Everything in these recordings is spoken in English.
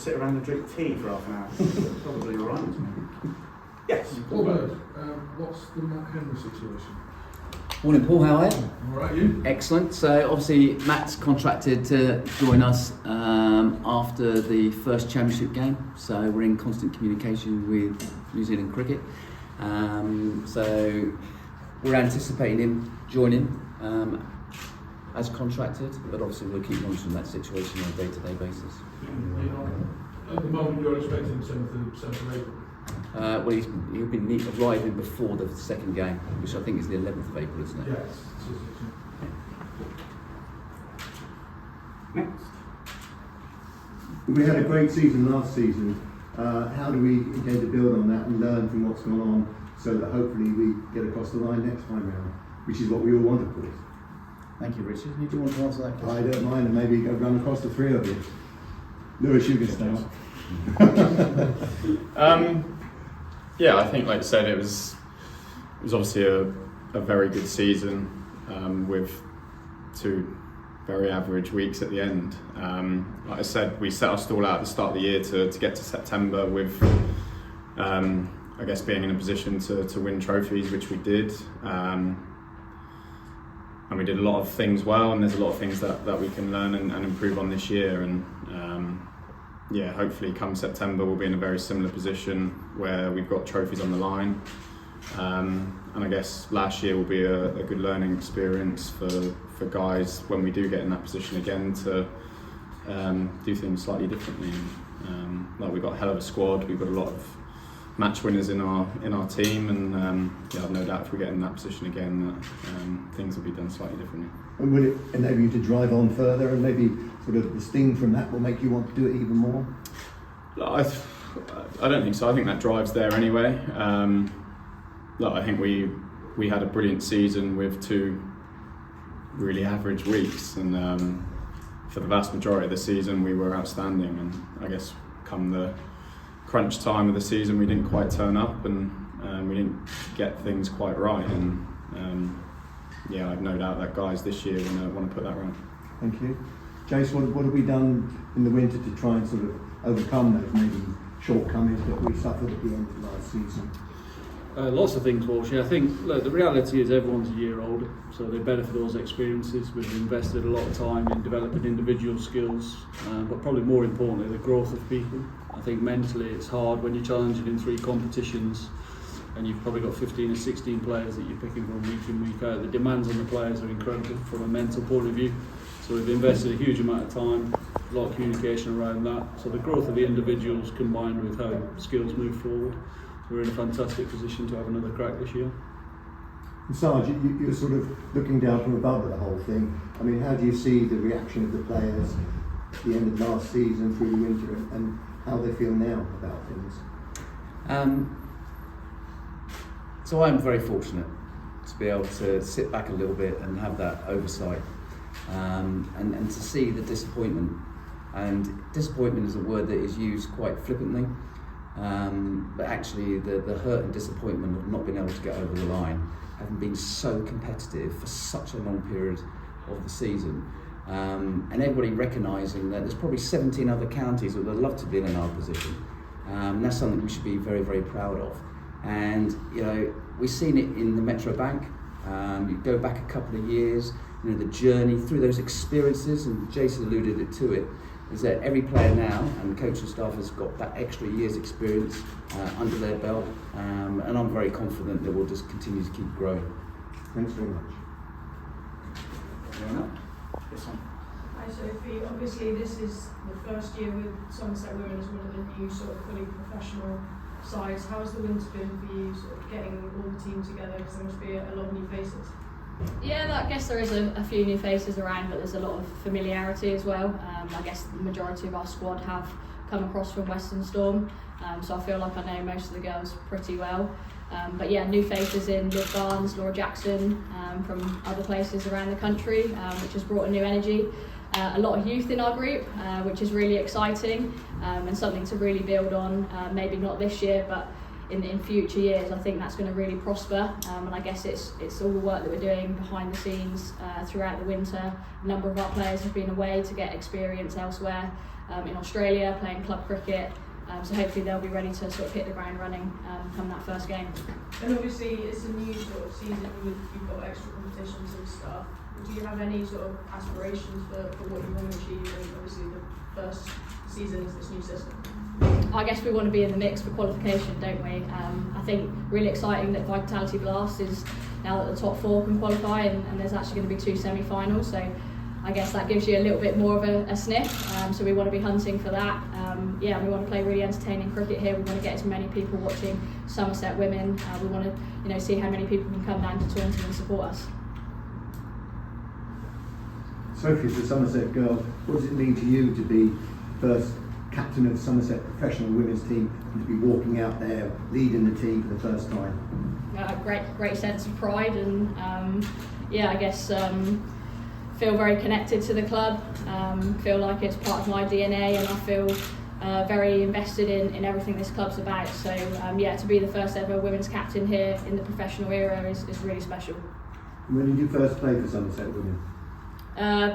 sit around and drink tea for half an hour. Probably all right. Yes. Paul Bird, what's the Matt Henry situation? Morning, Paul. How are you? All right, you? Excellent. So obviously Matt's contracted to join us after the first championship game. So we're in constant communication with New Zealand Cricket. So we're anticipating him joining as contracted, but obviously we'll keep monitoring that situation on a day-to-day basis. At the moment, you're expecting 7th of April. Well, he'll be arriving before the second game, which I think is the 11th of April, isn't it? Yes. Next. We had a great season last season. How do we intend to build on that and learn from what's gone on so that hopefully we get across the line next time round, which is what we all want, of course. Thank you, Richard. Do you want to answer that question? I don't mind, and maybe go run across the three of you. Lewis, you can start. Yeah, I think, like you said, it was obviously a very good season with 2 very average weeks at the end. Like I said, we set our stall out at the start of the year to get to September with, I guess, being in a position to win trophies, which we did. And we did a lot of things well, and there's a lot of things that we can learn and improve on this year. And yeah, hopefully come September we'll be in a very similar position where we've got trophies on the line. And I guess last year will be a good learning experience for guys when we do get in that position again to do things slightly differently. Like we've got a hell of a squad, we've got a lot of match winners in our team, and yeah, I've no doubt if we get in that position again that things will be done slightly differently. And will it enable you to drive on further, and maybe sort of the sting from that will make you want to do it even more? I don't think so. I think that drive's there anyway. Look, I think we had a brilliant season with 2 really average weeks, and for the vast majority of the season we were outstanding. And I guess come the crunch time of the season we didn't quite turn up, and we didn't get things quite right. And yeah, I've no doubt that guys this year want to put that right. Thank you. Jace, what have we done in the winter to try and sort of overcome those maybe shortcomings that we suffered at the end of last season? Lots of things, Walsh. I think look, the reality is everyone's a year older, so they benefit those experiences. We've invested a lot of time in developing individual skills, but probably more importantly, the growth of people. I think mentally it's hard when you're challenging in 3 competitions and you've probably got 15 or 16 players that you're picking from week in, week out. The demands on the players are incredible from a mental point of view. So we've invested a huge amount of time, a lot of communication around that. So the growth of the individuals combined with how skills move forward, we're in a fantastic position to have another crack this year. And Sarge, you're sort of looking down from above at the whole thing. I mean, how do you see the reaction of the players at the end of last season through the winter, and how they feel now about things? So I'm very fortunate to be able to sit back a little bit and have that oversight, and to see the disappointment. And disappointment is a word that is used quite flippantly, but actually the hurt and disappointment of not being able to get over the line, having been so competitive for such a long period of the season, and everybody recognising that there's probably 17 other counties that would love to be in our position. That's something we should be very, very proud of. And you know, we've seen it in the Metro Bank. You go back a couple of years, you know, the journey through those experiences, and Jason alluded to it, is that every player now and the coaching staff has got that extra year's experience under their belt, and I'm very confident that we'll just continue to keep growing. Thanks very much. Hi Sophie, obviously this is the first year with Somerset Women as one of the new sort of fully professional sides. How's the winter been for you, sort of getting all the team together, because there must be a lot of new faces? Yeah, I guess there is a few new faces around, but there's a lot of familiarity as well. I guess the majority of our squad have come across from Western Storm, so I feel like I know most of the girls pretty well. But yeah, new faces in Liv Barnes, Laura Jackson, from other places around the country, which has brought a new energy. A lot of youth in our group, which is really exciting, and something to really build on. Maybe not this year, but in future years, I think that's going to really prosper. And I guess it's all the work that we're doing behind the scenes throughout the winter. A number of our players have been away to get experience elsewhere, in Australia, playing club cricket. So hopefully they'll be ready to sort of hit the ground running come that first game. And obviously it's a new sort of season, you've got extra competitions and stuff. Do you have any sort of aspirations for what you want to achieve? And obviously the first season is this new system. I guess we want to be in the mix for qualification, don't we? I think really exciting that Vitality Blast is now that the top 4 can qualify, and there's actually going to be 2 semi-finals. So I guess that gives you a little bit more of a sniff. So we want to be hunting for that. We want to play really entertaining cricket here. We want to get as many people watching Somerset women. We want to, see how many people can come down to Taunton and support us. Sophie, as a Somerset girl, what does it mean to you to be first captain of the Somerset professional women's team and to be walking out there leading the team for the first time? Great sense of pride, and I guess feel very connected to the club. Feel like it's part of my DNA, and I feel very invested in everything this club's about. So to be the first ever women's captain here in the professional era is really special. When did you first play for Somerset women?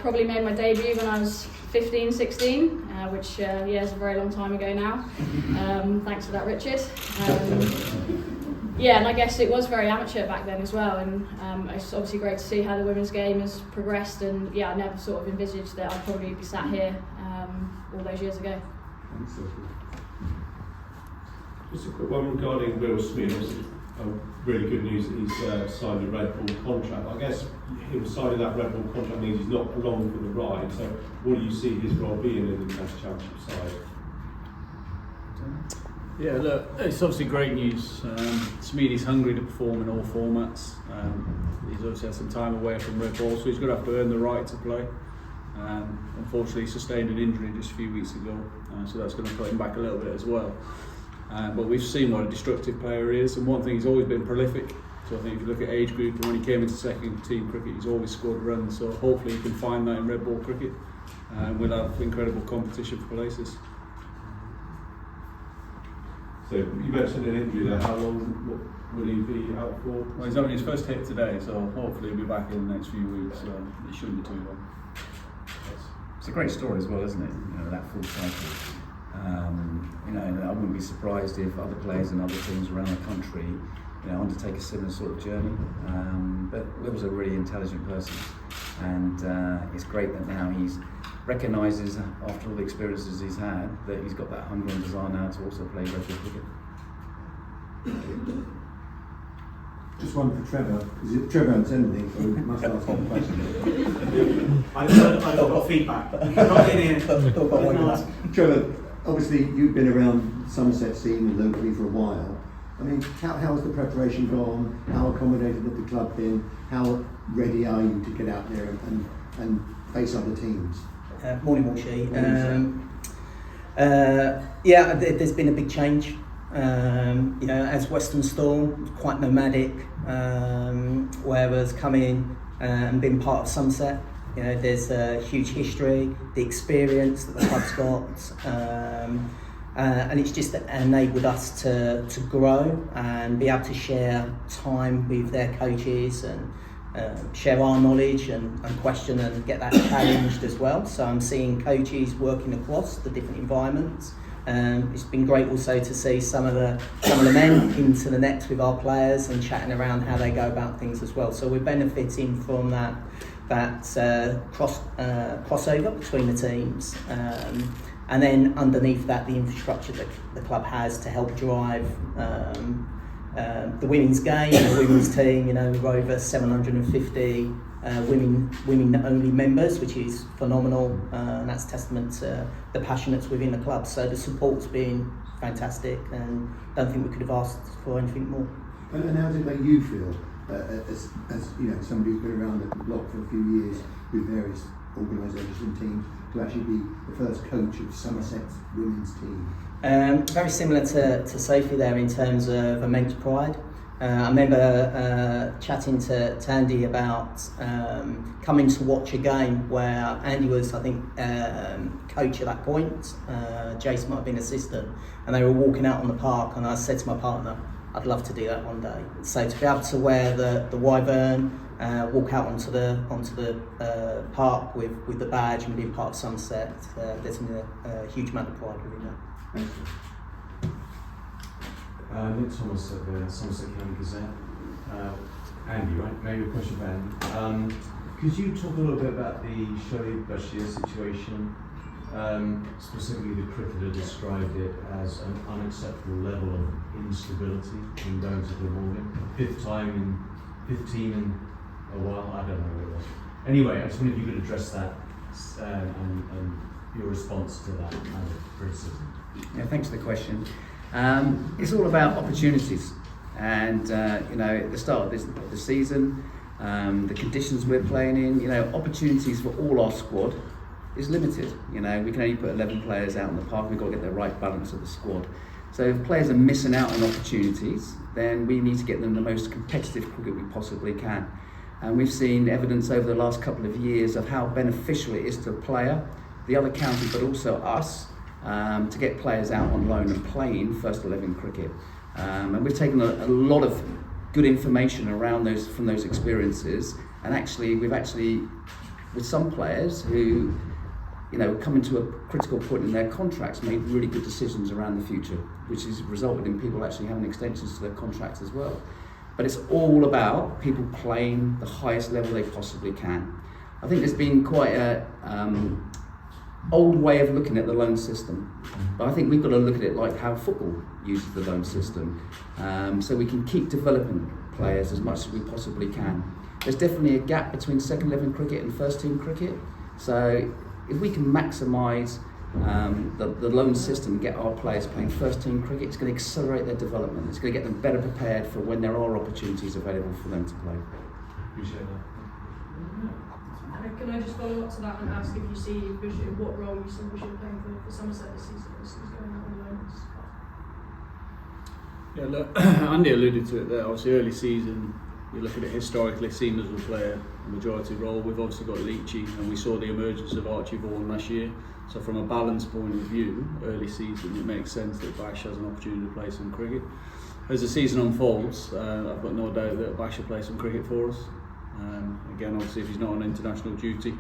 Probably made my debut when I was 15, 16, which is a very long time ago now. Thanks for that, Richard. And I guess it was very amateur back then as well, and it's obviously great to see how the women's game has progressed, and I never sort of envisaged that I'd probably be sat here all those years ago. Thanks, Sophie. Just a quick one regarding Will Smith. Really good news that he's signed a Red Bull contract. I guess him signing that Red Bull contract means he's not along for the ride. So what do you see his role being in the National Championship side? Yeah, look, it's obviously great news. Smeady's hungry to perform in all formats. He's obviously had some time away from Red Bull, so he's going to have to earn the right to play. Unfortunately, he sustained an injury just a few weeks ago, so that's going to put him back a little bit as well. But we've seen what a destructive player he is, and one thing, he's always been prolific. So I think if you look at age group, and when he came into second team cricket, he's always scored runs. So hopefully he can find that in Red Bull cricket, and we'll have incredible competition for places. So you mentioned an injury there. How long will he be out for? Well, he's having his first hit today, so hopefully he'll be back in the next few weeks. So it shouldn't be too long. It's a great story as well, isn't it? That full cycle. I wouldn't be surprised if other players and other teams around the country, undertake a similar sort of journey. But Will's a really intelligent person, and it's great that now he's recognises, after all the experiences he's had, that he's got that hunger and desire now to also play rugby cricket. Just one for Trevor, because Trevor hasn't said anything, so we must ask him a question. I've got feedback. Not in here. Trevor, obviously you've been around Somerset scene and locally for a while. I mean, how's the preparation gone? How accommodated have the club been? How ready are you to get out there and face other teams? Morning, Walshy. There's been a big change. As Western Storm, quite nomadic, whereas coming and being part of Somerset, there's a huge history, the experience that the club's got, and it's just enabled us to grow and be able to share time with their coaches and share our knowledge and question and get that challenged as well. So I'm seeing coaches working across the different environments. It's been great also to see some of the men into the nets with our players and chatting around how they go about things as well. So we're benefiting from that crossover between the teams, and then underneath that, the infrastructure that the club has to help drive the women's game, the women's team. We've over 750 women-only members, which is phenomenal, and that's testament to the passion that's within the club. So the support's been fantastic, and don't think we could have asked for anything more. And how does it make you feel, as somebody who's been around the block for a few years with various organisations and teams, to actually be the first coach of Somerset's women's team? Very similar to Sophie there in terms of immense pride. I remember chatting to Andy about coming to watch a game where Andy was, I think, coach at that point. Jason might have been assistant, and they were walking out on the park, and I said to my partner, I'd love to do that one day. So to be able to wear the wyvern, walk out onto the park with the badge and being part of Somerset, there's a huge amount of pride within that. Thank you. Nick Thomas at the Somerset County Gazette. Andy, right? Maybe a question for Andy. Could you talk a little bit about the Shelley Bashir situation? Specifically, the cricketer described it as an unacceptable level of instability in going to the morning. Fifth team in a while, I don't know what it was. Anyway, I just wondered if you could address that and your response to that kind of criticism. Yeah, thanks for the question. It's all about opportunities, and at the start of the season, the conditions we're playing in, opportunities for all our squad is limited. We can only put 11 players out in the park. We've got to get the right balance of the squad. So if players are missing out on opportunities, then we need to get them the most competitive cricket we possibly can. And we've seen evidence over the last couple of years of how beneficial it is to a player, the other county, but also us, to get players out on loan and playing first 11 cricket. And we've taken a lot of good information around from those experiences, and we've with some players who coming to a critical point in their contracts, made really good decisions around the future, which has resulted in people actually having extensions to their contracts as well. But it's all about people playing the highest level they possibly can. I think there's been quite a old way of looking at the loan system, but I think we've got to look at it like how football uses the loan system, so we can keep developing players as much as we possibly can. There's definitely a gap between second 11 cricket and first team cricket, so if we can maximise the loan system and get our players playing first team cricket, it's going to accelerate their development. It's going to get them better prepared for when there are opportunities available for them to play. Appreciate that. Can I just follow up to that and ask if you see what role you see Bashir playing for Somerset this season as he's going out on loans? Yeah, look, Andy alluded to it there. Obviously, early season, you look at it historically, Seamers will play a majority role. We've obviously got Leachy, and we saw the emergence of Archie Vaughan last year. So from a balance point of view, early season, it makes sense that Bash has an opportunity to play some cricket. As the season unfolds, I've got no doubt that Bash will play some cricket for us. Again, obviously, if he's not on international duty,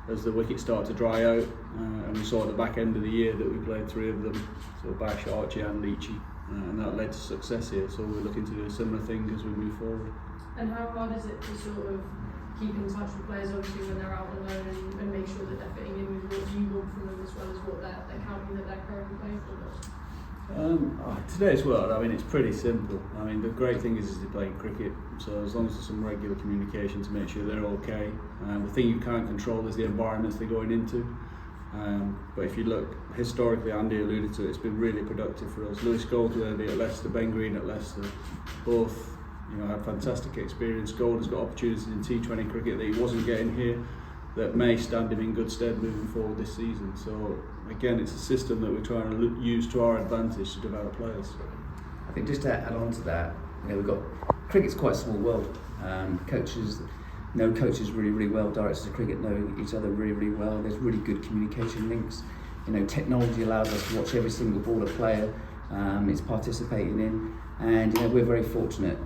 as the wickets start to dry out, and we saw at the back end of the year that we played 3 of them, so Bash, Archie and Leachy, and that led to success here. So we're looking to do a similar thing as we move forward. And how hard is it to sort of keep in touch with players, obviously, when they're out on loan and make sure that they're fitting in with what you want from them as well as what they're counting that they're currently playing for them? Today's world, it's pretty simple. The great thing is they're playing cricket, so as long as there's some regular communication to make sure they're okay. The thing you can't control is the environments they're going into. But if you look historically, Andy alluded to it, it's been really productive for us. Lewis Goldsworthy at Leicester, Ben Green at Leicester, both had fantastic experience. Gold has got opportunities in T20 cricket that he wasn't getting here, that may stand him in good stead moving forward this season. So again, it's a system that we're trying to use to our advantage to develop players. I think just to add on to that, we've got cricket's quite a small world. Coaches know coaches really, really well. Directors of cricket know each other really, really well. There's really good communication links. Technology allows us to watch every single ball a player is participating in, and we're very fortunate.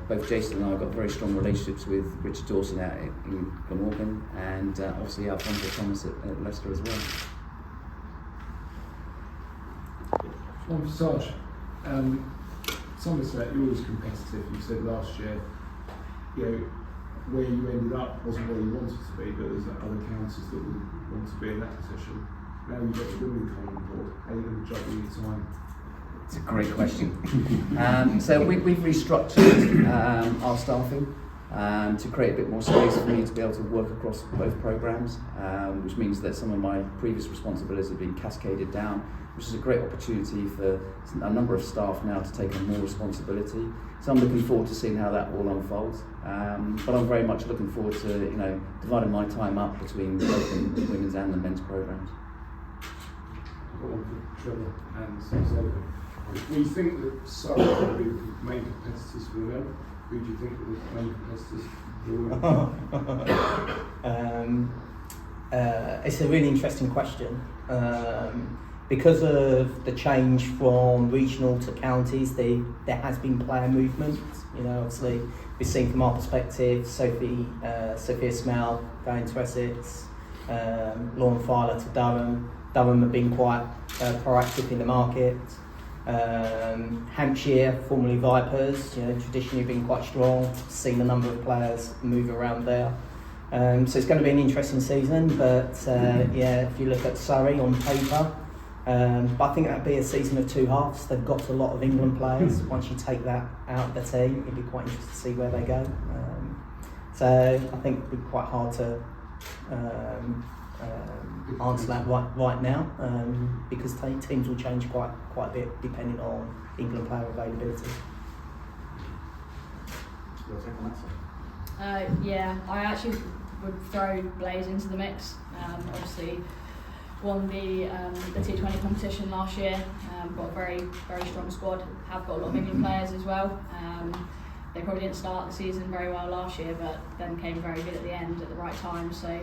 Both Jason and I have got very strong relationships with Richard Dawson out in Glamorgan, and obviously Alfonso Thomas at Leicester as well. One for Sarge. Somerset, you're always competitive. You said last year, where you ended up wasn't where you wanted to be, but there's other counties that would want to be in that position. Now you've got the women coming on board. How are you going to juggle your time? It's a great question. So we've restructured our staffing to create a bit more space for me to be able to work across both programmes, which means that some of my previous responsibilities have been cascaded down, which is a great opportunity for a number of staff now to take on more responsibility. So I'm looking forward to seeing how that all unfolds. But I'm very much looking forward to dividing my time up between both the women's and the men's programmes. I've got one for Trevor and Sophie. If we think that Surrey are going to be the main competitors for them, who do you think are the main competitors for them? It's a really interesting question. Because of the change from regional to counties, there has been player movement. You know, obviously, we've seen from our perspective, Sophia Smell going to Essex, Lauren Filer to Durham. Durham have been quite proactive in the market. Hampshire, formerly Vipers, you know, traditionally been quite strong. Seen a number of players move around there. So it's going to be an interesting season. But yeah, if you look at Surrey on paper. But I think that'd be a season of two halves. They've got a lot of England players. Once you take that out of the team, it'd be quite interesting to see where they go. So I think it'd be quite hard to answer that right now because teams will change quite a bit depending on England player availability. Your take on that, sir? Yeah, I actually would throw Blaze into the mix. Obviously, won the T20 competition last year. Got a very strong squad. Have got a lot of England players as well. They probably didn't start the season very well last year, but then came very good at the end at the right time. So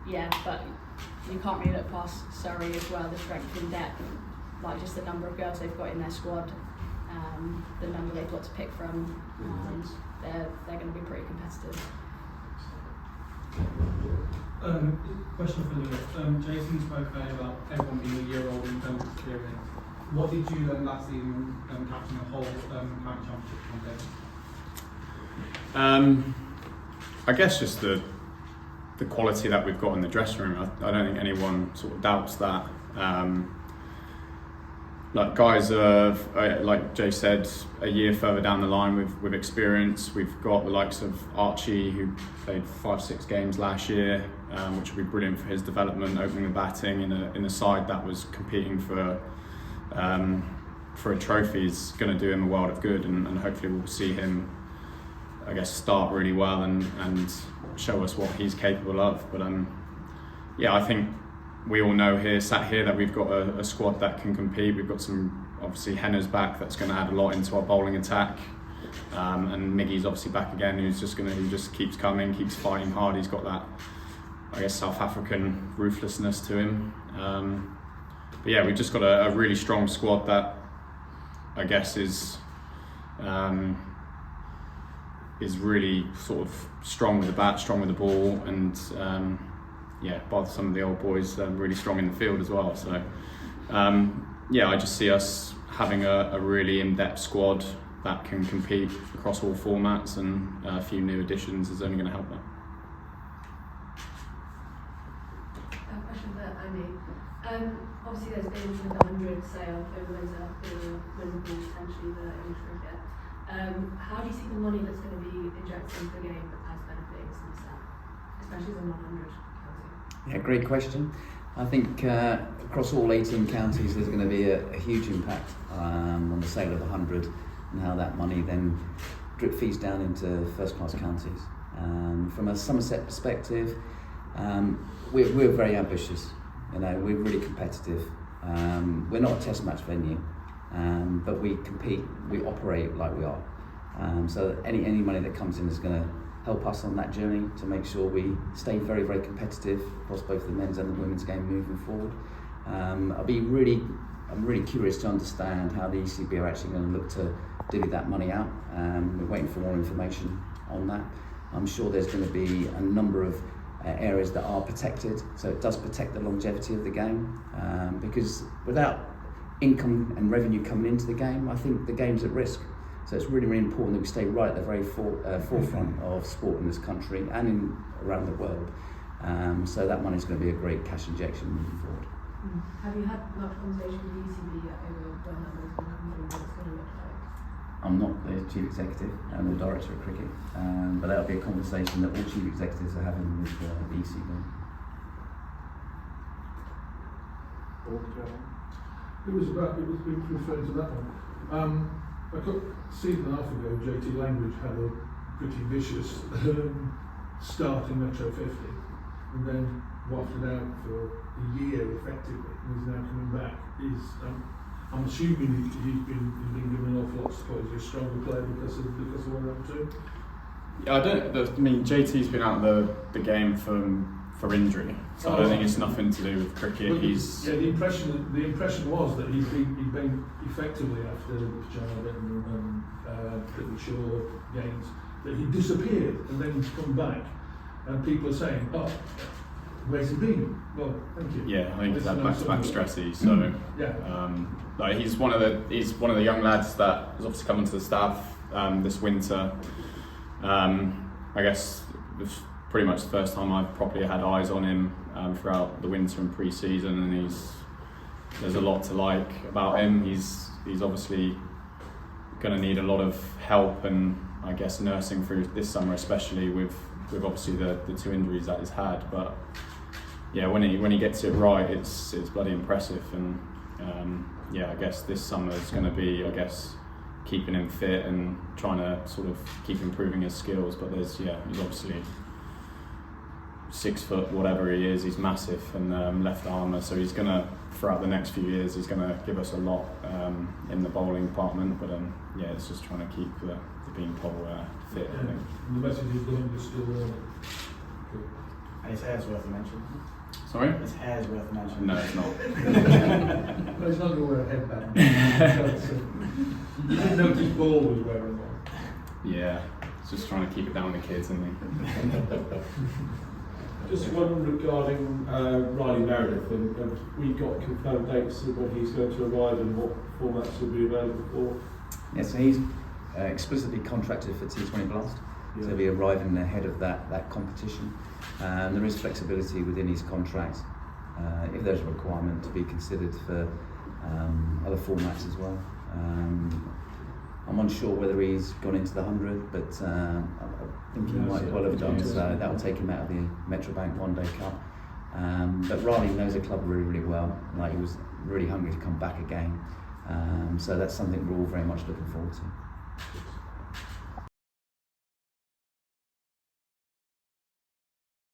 yeah, but you can't really look past Surrey as well. The strength in depth, like just the number of girls they've got in their squad, the number they've got to pick from. They're going to be pretty competitive. Question for Luff. Jason spoke earlier about everyone being a year old in terms of experience. What did you learn last season captaining a whole county championship campaign? I guess just the quality that we've got in the dressing room. I don't think anyone sort of doubts that. Like guys are, like Jay said, a year further down the line with experience. We've got the likes of Archie, who played 5-6 games last year, which will be brilliant for his development, opening the batting in a side that was competing for a trophy is going to do him a world of good, and hopefully we'll see him, I guess, start really well and show us what he's capable of. But yeah, I think we all know sat here that we've got a squad that can compete. We've got some, obviously, Henna's back, that's going to add a lot into our bowling attack. And Miggy's obviously back again, who just keeps coming, keeps fighting hard. He's got that, I guess, South African ruthlessness to him. But yeah, we've just got a really strong squad that I guess is really sort of strong with the bat, strong with the ball, and yeah, by some of the old boys, really strong in the field as well. So yeah, I just see us having a really in-depth squad that can compete across all formats, and a few new additions is only going to help that. A question for Andy. Obviously there's been the 100 sale over the Wimbledon, potentially the English cricket. How do you see the money that's going to be injected into the game as benefiting Somerset, especially the 100 county? Yeah, great question. I think across all 18 counties there's going to be a huge impact on the sale of 100, and how that money then drip feeds down into first-class counties. From a Somerset perspective, we're very ambitious. You know, we're really competitive. We're not a test match venue, but we compete, we operate like we are. So any money that comes in is going to help us on that journey to make sure we stay very, very competitive across both the men's and the women's game moving forward. I'm really curious to understand how the ECB are actually going to look to divvy that money out. We're waiting for more information on that. I'm sure there's going to be a number of areas that are protected, so it does protect the longevity of the game, because without income and revenue coming into the game, I think the game's at risk. So it's really, really important that we stay right at the very forefront of sport in this country and around the world. So that money's going to be a great cash injection moving forward. Have you had much conversation with the ECB yet over when that money's going to come through, what it's going to look like? I'm not the chief executive, I'm the director of cricket, but that'll be a conversation that all chief executives are having with the ECB. It was referring to that one. A season and a half ago, JT Langridge had a pretty vicious start in Metro 50, and then wafted out for a year effectively, and is now coming back. I'm assuming he's been given an awful lot of support. He's a stronger player because of what happened to him. Yeah, I mean, JT's been out of the game for injury, so I don't think it's nothing to do with cricket. But He's the impression was that he'd been effectively after the Pajama and premature games that he disappeared and then come back, and people are saying, "Oh, where's he been?" Well, thank you. Yeah, I think he's had back-to-back stresses. So like he's one of the young lads that has obviously come into the staff this winter. I guess it's pretty much the first time I've properly had eyes on him throughout the winter and pre-season, and there's a lot to like about him. He's obviously going to need a lot of help and I guess nursing through this summer, especially with obviously the two injuries that he's had. But yeah, when he gets it right, it's bloody impressive. And I guess this summer is going to be, I guess, keeping him fit and trying to sort of keep improving his skills. But he's obviously 6 foot whatever he is. He's massive and left armour, so he's going to, throughout the next few years, he's going to give us a lot in the bowling department. But it's just trying to keep the beanpole fit. I think. And the message is the youngest still there. And his hair's worth a mention. Sorry? His hair's worth a mention. No, it's not. Well, he's not going to wear a headband. You didn't notice Ball was wearing one. Yeah, it's just trying to keep it down with the kids, isn't he? Just one regarding Riley Meredith, and we got confirmed dates of when he's going to arrive and what formats will be available for. Yeah, so he's explicitly contracted for T20 Blast, so he'll be arriving ahead of that competition. There is flexibility within his contract if there's a requirement to be considered for other formats as well. I'm unsure whether he's gone into the 100, but I think he might well have done, so that will take him out of the Metrobank One Day Cup. But Riley knows the club really, really well. Like, he was really hungry to come back again. So that's something we're all very much looking forward to.